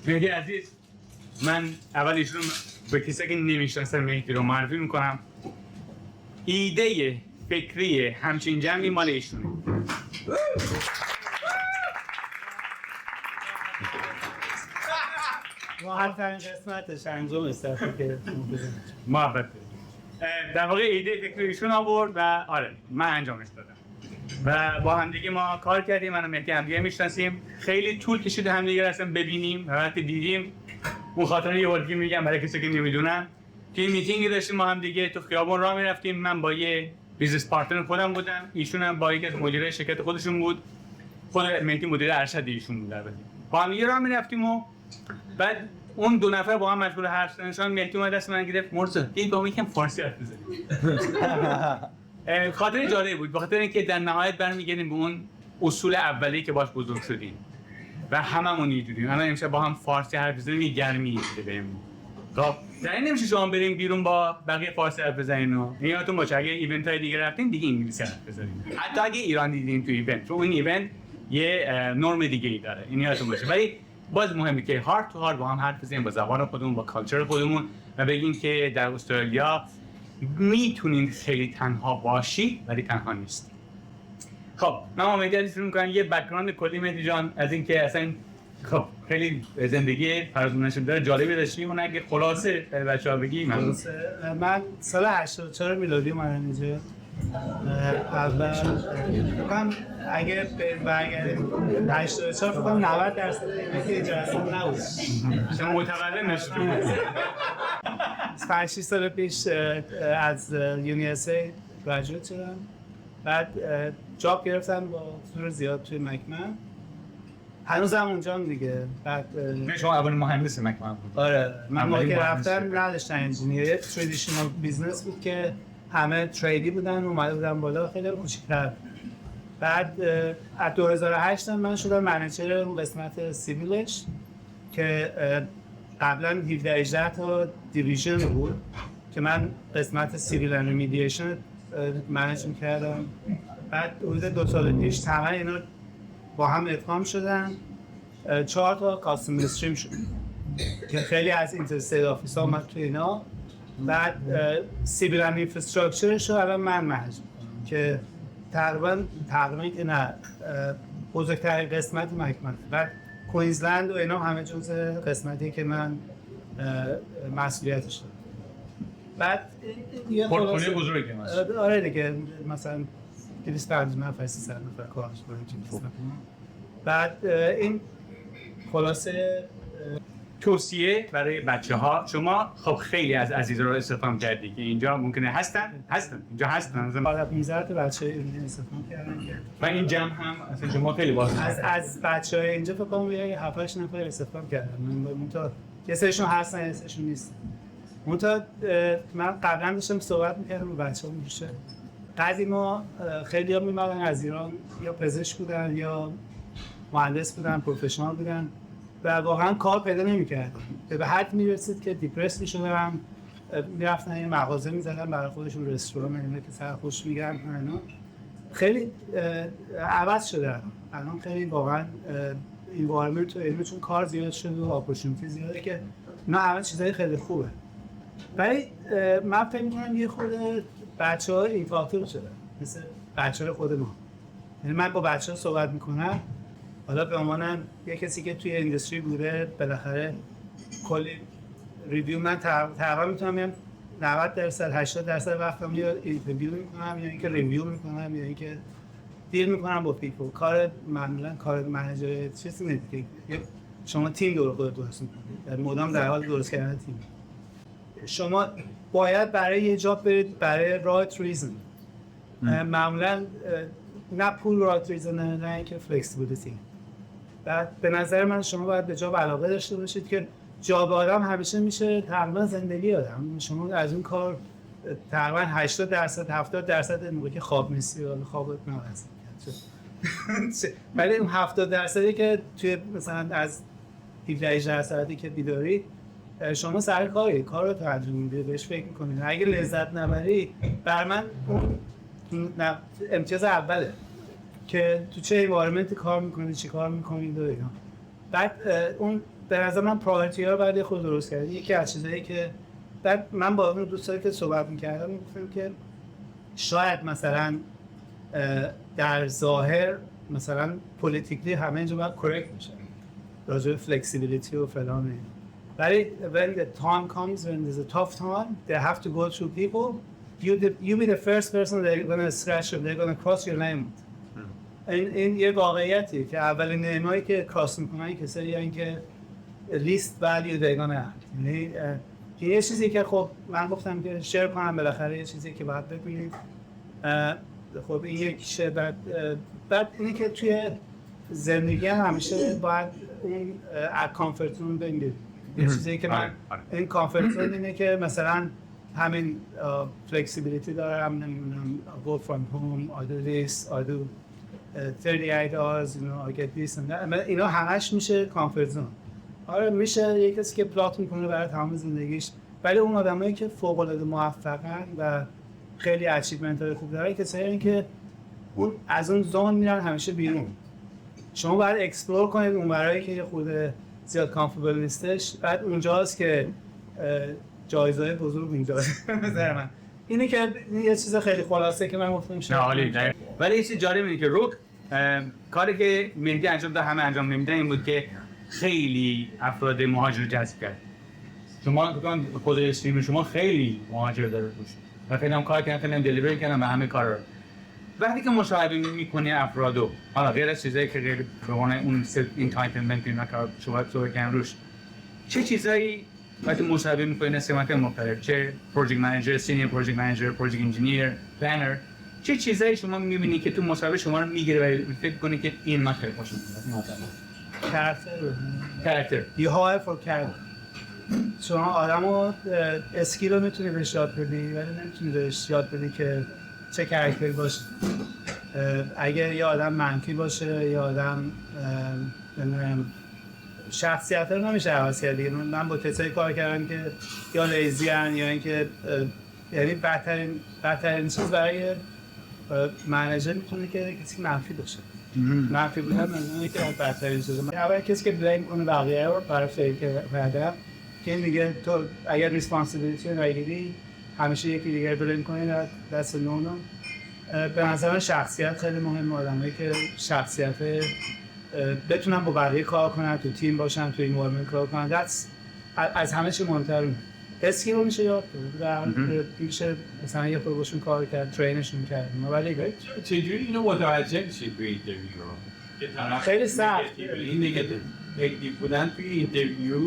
مهدی عزیز، من اول ایشون به کسی که نمیشناسه مهدی رو معرفی میکنم. ایده فکری همچین جمعی مال ایشونه. راحت‌ترین قسمتش انجام استفاده که محبت در واقع ایده فکری ایشون آورد و آره من انجامش دادم و با همدیگه ما کار کردیم. من و مهدی همدیگه میشناسیم. خیلی طول کشید همدیگه اصلا ببینیم و وقتی دیدیم اون خاطره یه بار دیگه میگم برای کسی که نمیدونن. توی میتینگی داشتیم ما همدیگه تو خیابون راه میرفتیم. من با یه بیزنس پارتنر خودم بودم، ایشون هم با یکی از مدیرای شرکت خودشون بود. خود مهدی مدیر ارشد ایشون بود. البته با هم راه میرفتیم و بعد اون دو نفر با هم مشغول حرف زدن. مهدی اومد دست من گرفت، مرزا دیگه با من یکم فارسی حرف بزنیم. خاطر جالب بود، بخاطر اینکه در نهایت برمیگردیم به اون اصول اولیه که باش بزرگ شدیم و هممون اینجوریم. الان امشب با هم فارسی حرف بزنیم یه گرمی میده بهمون. خب یعنی نمیشه شما بریم بیرون با بقیه فارسی حرف بزنین و یادتون باشه اگه ایونت های دیگه رفتین دیگه انگلیسی حرف بزنین. حتی اگه ایران دیدین تو ایونت، چون این ایونت یه نرم دیگه ای داره، این یادتون باشه. ولی باز مهمه که هارت تو هارت با هم حرف بزنیم، با زبان خودمون، با کالچر خودمون و بگیم که در استرالیا میتونین خیلی تنها باشی ولی تنها نیستی. خب من امیدوارم شروع می‌کنم یه بک‌گراند کلی مهدی جان از اینکه اصلا خب خیلی زندگی فرازونشون داره جالبی داشتیم. اون اگه خلاصه برای بچه‌ها بگی. من سال 84 میلادی اومدم اینجا. اول فکرم اگه برگردیم 84 فکرم 90% اینه که اینجا اصلا نبود. شما متولد نشدیم. 5-6 سال پیش از یونیورسیتی گریجویت شدم. بعد جاب گرفتم با حضور زیاد توی مکمن. هنوزم اونجام دیگه. بعد شما اولین مهندس مکمن بود. آره من موقع که رفتم نداشتن انجینیر، ترادیشنال بیزنس بود که همه تریدی بودن، اومده بودن بالا خیلی کوچیک‌تر. بعد از 2008 من شدم منیجر اون قسمت سیویلش که قبلا 17-18 تا دیویژن بود که من قسمت سیویل اند ریمیدیشن منیج می‌کردم. بعد حدود 2 سال پیش تمام اینا با هم ادغام شدن، 4 تا کاستوم استریم شد که خیلی از اینترستیت آفیس ها اومد تو اینا. بعد سیویل اند اینفراستراکچرش رو الان من منیج می‌کنم که تقریبا که نه بزرگترین قسمت مکمن. بعد کوینزلند و اینا همه جزء قسمتی که من مسئولیتش دارم. بعد یه پورتفولیو بزرگی هست. آره دیگه مثلا 250 نفر 300 نفر کارش داریم. بعد این خلاصه توصیه برای بچه‌ها. شما خب خیلی از عزیزان رو استفاده کردی که اینجا ممکنه هستن اینجا هستن. حالا 15 تا بچه ایرانی استفاده کردن و این جمع هم اصلا شما خیلی باز از بچه‌های اینجا فکر کنم یه 7-8 نفر استفاده کردن. منتها یه سریشون هستن یه سریشون نیستن. منتها من قبلا داشتم صحبت می‌کردم با بچه‌ها میشه قدیما خیلی‌ها می‌مدن از ایران یا پزشک بودن یا مهندس بودن، پروفشنال بودن و واقعا کار پیدا نمی‌کردن. به حد می‌رسید که دیپرس می‌شدن، می‌رفتن یه مغازه می‌زدن برای خودشون رستوران می‌رفتن که سرخوش می‌گیرن اینا. خیلی عوض شده. الان خیلی واقعا انوایرمنت تو علمشون کار زیاد شده و اپورتونتی زیاده که اینا همه چیزای خیلی خوبه. ولی من فکر می‌کنم یه خورده بچه‌ها این فاکتور شده مثل بچه‌های خود ما. یعنی من با بچه‌ها صحبت می‌کنم، حالا به عنوان یه کسی که توی اندستری بوده بالاخره کلی ریویو من تقریبا میتونم بگم 90% 80% وقتم یا اینترویو می‌کنم یا اینکه ریویو می‌کنم یا اینکه دیل می‌کنم با پیپل. کار معمولا کار منیجر چیزی نیست که شما تیم دور خودت درست می‌کنید، مدام در حال درست کردن تیم. شما باید برای یه جاب برید برای رایت ریزن. معمولا نه پول رایت ریزن نه اینکه فلکسیبیلیتی. بعد به نظر من شما باید به جاب علاقه داشته باشید که جاب آدم همیشه میشه تقریبا زندگی آدم. شما از اون کار تقریبا 80% 70% این موقع که خواب میسی یا خوابت نمیاد. ولی اون 70% که توی مثلا از 17-18 ساعتی که بیداری شما سر کاری کار رو انجام میدید، بهش فکر میکنید. اگه لذت نبری بر من امتیاز اوله که تو چه انوایرمنتی کار میکنید، چی کار میکنید و اینا. بعد اون به نظر من پرایورتی ها رو باید خود درست کرد. یکی از چیزایی که بعد من با اون دوستایی که صحبت می‌کردم گفتم که شاید مثلا در ظاهر مثلا پولیتیکلی همه اینجا باید کرکت بشه راجع به فلکسیبیلیتی و فلان، ولی when the time comes, when there's a tough time, they have to go through people. You be the first person they're gonna scratch you, they're gonna cross your lane. این یه واقعیتی که اولین نمایی که کراس میکنن کسایی هستن که least value they're gonna have. یعنی یه چیزی که خب من گفتم که شیر کنم بالاخره یه چیزی که باید ببینید. خب این یکیشه. بعد اینی که توی زندگی همیشه باید این کامفورت زون بگیرید. یه چیزی که من این کامفورت زون اینه که مثلا همین فلکسیبیلیتی دارم، نمیدونم work from home, I do this, I do 38 hours, you know, I get this and that. اینا همش میشه کامفورت زون. آره میشه یک کسی که پلات میکنه برای تمام زندگیش، ولی اون آدمایی که فوق العاده موفقن و خیلی اچیومنت های خوب دارن کسایی که اون از اون زون میرن همیشه بیرون. شما باید اکسپلور کنید اون برای که خود زیاد کامفورتبل نیستش، بعد اونجاست که جایزه بزرگ اینجاست. نظر من اینه که این یه چیز خیلی خلاصه که من گفتم نه عالی. ولی یه چیز جالب اینه که روک کاری که مهدی انجام داد همه انجام نمیدن این بود که خیلی افراد مهاجر جذب کرد. شما خود استریم شما خیلی مهاجر داره توش و خیلی هم کار کردن، خیلی هم دلیوری کردن و همه کار رو. وقتی که مشاهده می‌کنی افرادو، حالا غیر از چیزایی که غیر به عنوان اون انتایتلمنت اینا کار صحبت کردن روش، چه چیزایی وقتی مشاهده می‌کنی نسبت مختلف، چه پروژکت منیجر، سینیر پروژکت منیجر، پروژکت انجینیر، پلنر، چه چیزایی شما می‌بینی که تو مصاحبه شما رو میگیره و فکر کنی که این من خیلی خوشم میاد؟ کاراکتر. You hire for character. شما آدمو اسکیل رو میتونی بهش یاد بدی ولی نمیتونی بهش یاد بدی که چه کاراکتری باشه. اگه یه آدم منفی باشه یا آدم شخصیت رو نمیشه عوض کرد دیگه. من با کسایی کار کردم که یا لیزی هن یا اینکه یعنی بدترین چیز برای منیجر میتونه که کسی منفی باشه. منفی بودن منظورم که بدترین چیزه. اول کسی که بلیم کنه بقیه رو برای فیل کرده که این دیگه تو اگر ریسپانسیبیلیتی رو نگیری همیشه یکی دیگر بلیم کنی دست نونو. به نظر من شخصیت خیلی مهمه. آدمایی که شخصیت بتونن با بقیه کار کنن، تو تیم باشن، تو انوایرمنت کار کنن، از همه چی مهمتر. اسکیل رو میشه یاد گرفت و میشه مثلا یه خود باشون کار کرد، ترینشون کرد. ولی چجوری اینو متوجه میشید توی اینترویو رو؟ خیلی سخت این دیگه اکتیو بودن توی اینترویو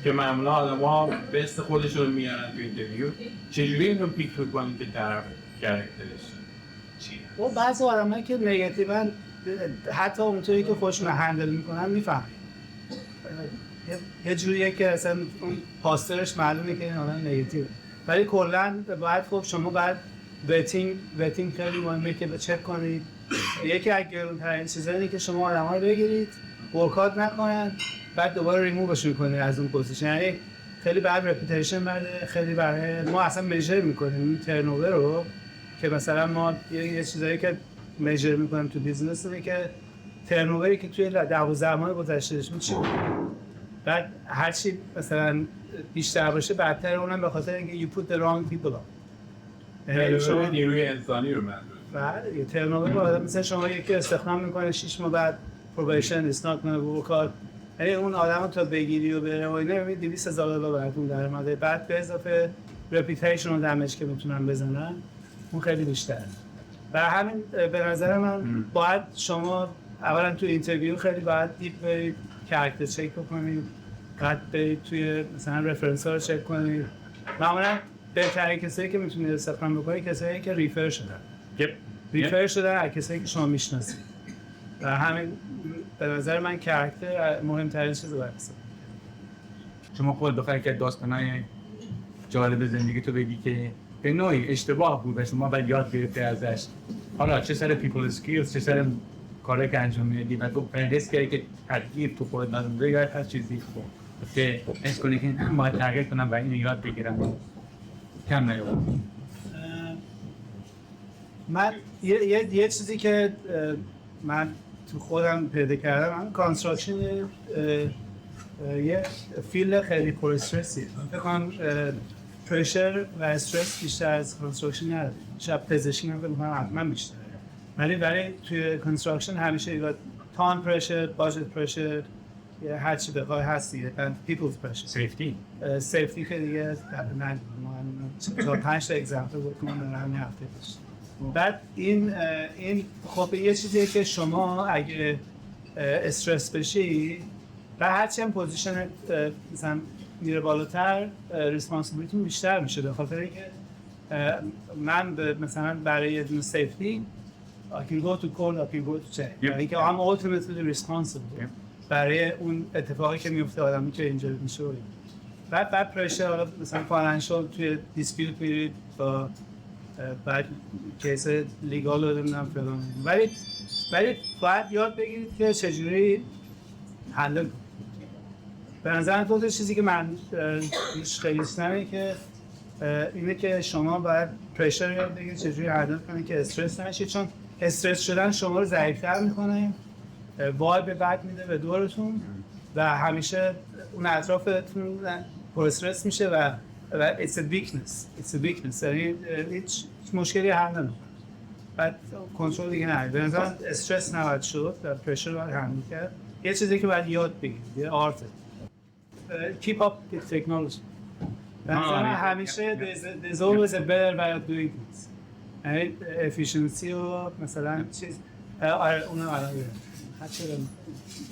که معمولا آدم‌ها بست خودشون رو میارن توی اینترویو، چجوری اینو پیک کنید که طرف کاراکترش چیه؟ و بعضی آدمایی که نگاتیون حتی اونطوری که خودشون هندل میکنن میفهمن. یه جوریه که اصلا اون پاسترش معلومه که این آدم نگاتیو، ولی کلا باید خب شما باید ویتینگ خیلی مهمه که چک کنید. یکی از گرون‌ترین چیزا اینه که شما آدم‌ها رو بگیرید ورکات نکنن بعد دوباره ریمووشون کنید از اون پوزیشن. یعنی خیلی بعد رپیتیشن بده، خیلی برای ما اصلا میجر میکنیم این ترنوور رو که مثلا ما یه چیزایی که میجر میکنیم تو بیزنس اینه که ترنووری که توی 12 ماه گذشته شده چی بود. بعد هر چی مثلا بیشتر باشه بدتر، اونم به خاطر اینکه you put the wrong people on. شما نیروی انسانی رو منظور. بله ترنوور مثلا شما یکی استخدام میکنه 6 ماه بعد پروبیشن استارت کنه رو کار، یعنی اون آدمو تا بگیری و بره و اینا میبینی $200,000 براتون درآمده، بعد به اضافه رپیتیشن و دمیج که میتونن بزنن اون خیلی بیشتره. برای همین به نظر من باید شما اولا تو اینترویو خیلی باید دیپ برید کاراکتر چک بکنید، بعد برید توی مثلا رفرنس ها رو چک کنید. معمولا بهترین کسایی که میتونید استفاده بکنید کسایی که ریفر شدن. ریفر شدن از کسایی که شما میشناسید. و همین به نظر من کاراکتر مهمترین چیزه برای شما خود بخواید که داستانای جالب زندگی تو بگی که به نوعی اشتباه بود و شما باید یاد گرفته ازش، حالا چه سر پیپل اسکیلز چه سر کاری که انجام میدی و تو پردیس کردی که تغییر تو خودت نداره یا هر چیزی که حس کنی که من باید تغییر کنم و اینو یاد بگیرم کم نیاورد. من یه چیزی که من تو خودم پیدا کردم من کانستراکشن یه فیلد خیلی پر استرسیه. فکر کنم پرشر و استرس بیشتر از کانستراکشن نداره. شاید پزشکی هم فکر کنم حتما بیشتره. ولی برای توی کانستراکشن همیشه یه تان پرشر، باجت پرشر، هر چی بخوای هست دیگه. پیپلز پرشر. سیفتی که دیگه من 5 تا اگزمپل بکنم در همین هفته پیش. بعد این خب یه چیزیه که شما اگه استرس بشی و هرچی هم پوزیشن مثلا میره بالاتر ریسپانسیبیلیتی بیشتر میشه به خاطر اینکه من مثلا برای یه دونه سیفتی I can go to court, I can go to jail. برای اینکه I'm ultimately responsible برای اون اتفاقی که میفته آدمی که اینجا میشه. بعد پرشر حالا مثلا فاینانشال توی دیسپیوت میرید با بعد کیس لیگال رو نمیدونم فلان، ولی باید یاد بگیرید که چجوری هندل کنید. به نظر من چیزی که من خیلی سنمه که اینه که شما باید پرشر یاد بگیرید چجوری هندل کنید که استرس نشید، چون استرس شدن شما رو ضعیف‌تر میکنه، وایب بد میده به دورتون و همیشه اون اطرافتون پر استرس میشه و it's a weakness. یعنی هیچ مشکلی حل نمیکنه. بعد کنترل دیگه نداره. به نظر استرس نباید شد و پرشر باید هندل کرد. یه چیزی که باید یاد بگیرید، یه آرته. Keep up with technology. به نظر همیشه there's always a better way of doing things. یعنی efficiency و مثلا چیز اونو الان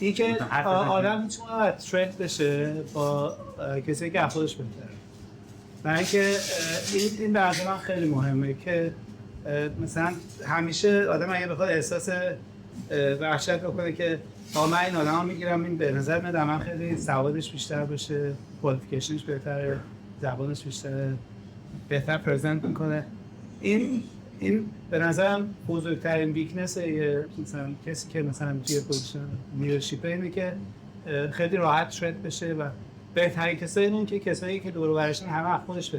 این که آدم میتونه ترند بشه با کسی که خودش بهتره. برای اینکه این به نظر من خیلی مهمه که مثلا همیشه آدم اگه بخواد احساس وحشت بکنه که من این آدم ها میگیرم، این به نظر میاد من خیلی سوادش بیشتر بشه، کوالیفیکیشنش بهتره، زبانش بیشتره، بهتر پرزنت میکنه. این به نظرم بزرگترین ویکنس مثلا کسی که مثلا توی پوزیشن لیدرشپ اینه که خیلی راحت ترند بشه و بهترین کسایی اینه که کسایی که دور و برشون همه از خودش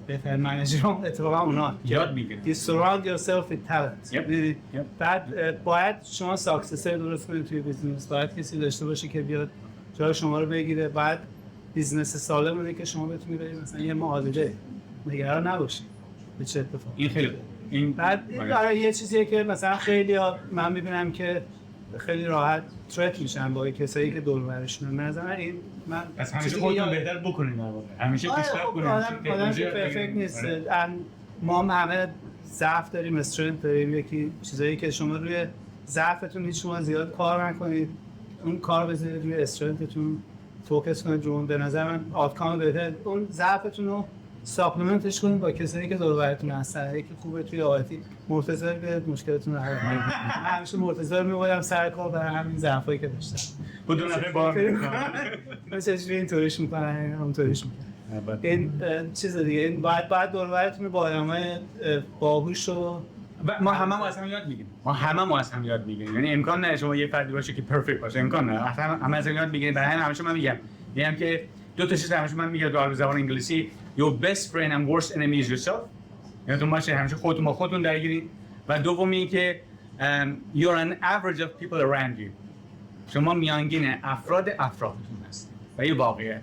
بهترین منیجرام اتفاقا اونا یاد میگیرن. You surround yourself with talent. بعد باید شما ساکسسر درست کنید توی بیزنس، باید کسی داشته باشه که بیاد جای شما رو بگیره، بعد بیزنس سالم رو که شما بتونید برید مثلا یه معادله نگران نباشید به چه اتفاقی. این خیلی بعد برای یه چیزیه که مثلا خیلی من میبینم که خیلی راحت ترت میشن با کسایی که دور و برشونه. مثلا این من از همیشه خودتون بهتر بکنید در واقع. همیشه پیشرفت کنید. آدم که پرفکت نیست. ما همه ضعف داریم، استرنت داریم. یکی چیزایی که شما روی ضعفتون شما زیاد کار نکنید، اون کار بذارید روی استرنتتون، فوکس کنید رو اون. به نظر من آوتکام بهتر اون ضعفتون رو ساپلمنتش کنید با کسایی که دور و برتون هستن. یکی خوبه توی آیتی مرتضی بیاد مشکلتون رو حل کنه. همیشه مرتضی رو می‌بردم سر کار برای همین ضعفایی که داشتم. بدون نفع بار مثلا اینطوریش می‌کنن، همونطوریش می‌کنن. این چیز دیگه، این باید دور و برتون با آدمای باهوش و ما همه از هم یاد میگیریم. یعنی امکان نداره شما یه فردی باشه که پرفکت باشه، امکان نداره. همه از هم یاد میگیریم. برای همین همیشه من میگم که دو تا چیز همیشه من میگم در زبان انگلیسی your best friend and worst enemy is yourself. یادتون باشه همیشه خودتون با خودتون درگیرید. و دومی این که you're an average of people around you. شما میانگین اطرافتون هستید و این واقعیته.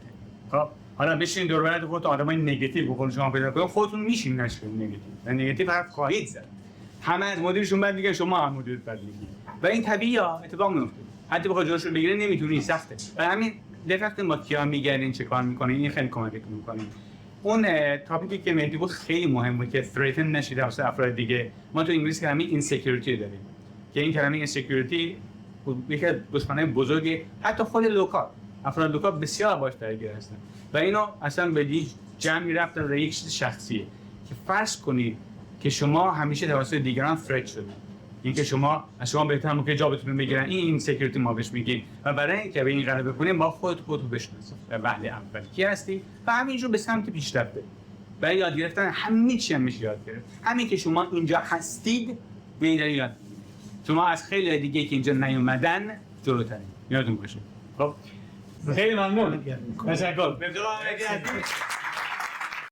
خب حالا بشین دور و برتون خودتون آدمای نگاتیو بخورن شما پیدا کنید، خودتون میشین نشین نگاتیو. و نگاتیو حرف خواهید زد. همه از مدیرشون بعد میگن شما هم مدیر بد میگید. و این طبیعیه، اتفاق میفته. حتی بخواد جلوشون بگیره نمیتونی، سخته. و همین دفعه ما کیا میگردین چه کار میکنین، این خیلی کمک میکنه. اون تاپیکی که مهدی بود خیلی مهمه که threaten نشید واسه افراد دیگه. ما تو انگلیسی کلمه insecurity داریم که این کلمه insecurity یکی از دشمنای بزرگی حتی خود لوکال، افراد لوکال بسیار باش درگیر هستن و اینو اصلا به یک جمعی رفتن و یک چیز شخصیه که فرض کنید که شما همیشه توسط دیگران threat شدید، اینکه شما از شما بهتر ممکنه جابتون بگیرن، این اینسکیوریتی ما بهش میگیم. و برای اینکه به این غلبه کنیم با خودتون بشناسید و وحده اول کی هستی و همینجور به سمت پیشرفت برید. برای یاد گرفتن همین چی هم میشه یاد گرفت. همین که شما اینجا هستید به این دلیل یاد بگیرید. شما از خیلی دیگه که اینجا نیومدن جلوترین. یادتون باشه. خب خیلی ممنون. تشکر.